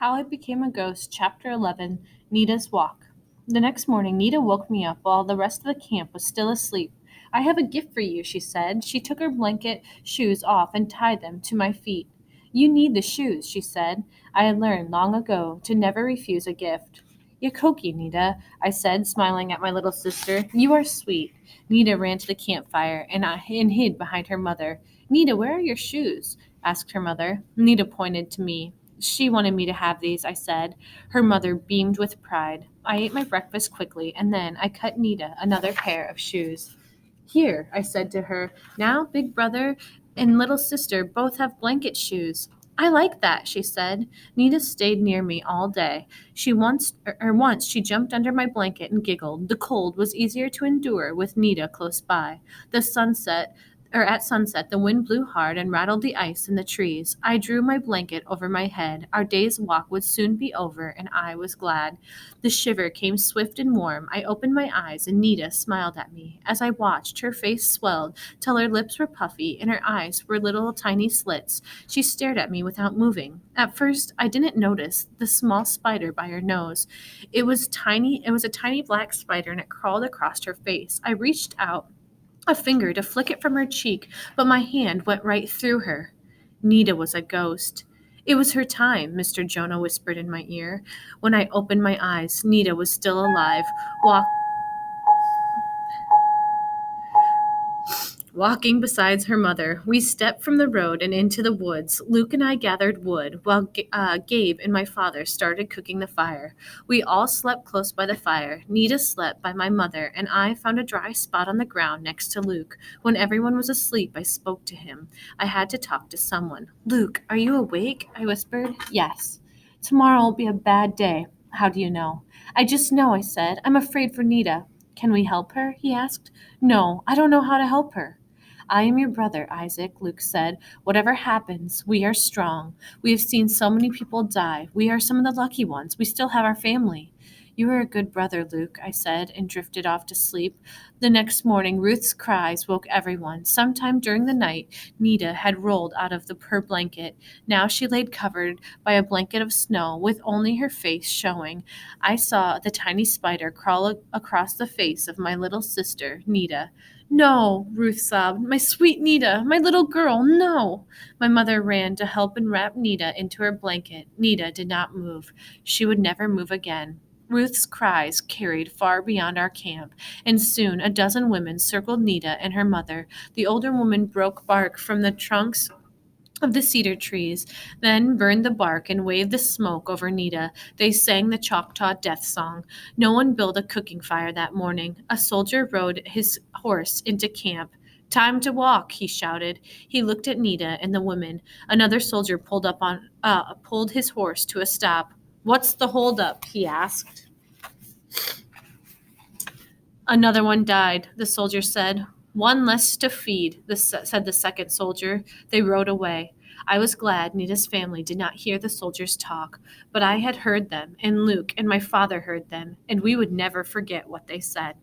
How I Became a Ghost, Chapter 11, Nita's Walk. The next morning, Nita woke me up while the rest of the camp was still asleep. I have a gift for you, she said. She took her blanket shoes off and tied them to my feet. You need the shoes, she said. I had learned long ago to never refuse a gift. Yakoki, Nita, I said, smiling at my little sister. You are sweet. Nita ran to the campfire and hid behind her mother. Nita, where are your shoes? Asked her mother. Nita pointed to me. She wanted me to have these, I said. Her mother beamed with pride. I ate my breakfast quickly, and then I cut Nita another pair of shoes. Here, I said to her, now big brother and little sister both have blanket shoes. I like that, she said. Nita stayed near me all day. Once she jumped under my blanket and giggled. The cold was easier to endure with Nita close by. At sunset, the wind blew hard and rattled the ice in the trees. I drew my blanket over my head. Our day's walk would soon be over, and I was glad. The shiver came swift and warm. I opened my eyes, and Nita smiled at me. As I watched, her face swelled till her lips were puffy and her eyes were little tiny slits. She stared at me without moving. At first, I didn't notice the small spider by her nose. It was tiny. It was a tiny black spider, and it crawled across her face. I reached out a finger to flick it from her cheek, but my hand went right through her. Nita was a ghost. It was her time, Mr. Jonah whispered in my ear. When I opened my eyes, Nita was still alive, walk- walking beside her mother. We stepped from the road and into the woods. Luke and I gathered wood, while Gabe and my father started cooking the fire. We all slept close by the fire. Nita slept by my mother, and I found a dry spot on the ground next to Luke. When everyone was asleep, I spoke to him. I had to talk to someone. Luke, are you awake? I whispered. Yes. Tomorrow will be a bad day. How do you know? I just know, I said. I'm afraid for Nita. Can we help her? He asked. No, I don't know how to help her. I am your brother, Isaac, Luke said. Whatever happens, we are strong. We have seen so many people die. We are some of the lucky ones. We still have our family. You are a good brother, Luke, I said, and drifted off to sleep. The next morning, Ruth's cries woke everyone. Sometime during the night, Nita had rolled out of her blanket. Now she laid covered by a blanket of snow, with only her face showing. I saw the tiny spider crawl across the face of my little sister, Nita. No, Ruth sobbed. My sweet Nita, my little girl, no. My mother ran to help and wrap Nita into her blanket. Nita did not move. She would never move again. Ruth's cries carried far beyond our camp, and soon a dozen women circled Nita and her mother. The older woman broke bark from the trunks of the cedar trees, then burned the bark and waved the smoke over Nita. They sang the Choctaw death song. No one built a cooking fire that morning. A soldier rode his horse into camp. Time to walk, he shouted. He looked at Nita and the women. Another soldier pulled his horse to a stop. What's the holdup? He asked. Another one died, the soldier said. One less to feed, said the second soldier. They rode away. I was glad Nita's family did not hear the soldiers talk, but I had heard them, and Luke and my father heard them, and we would never forget what they said.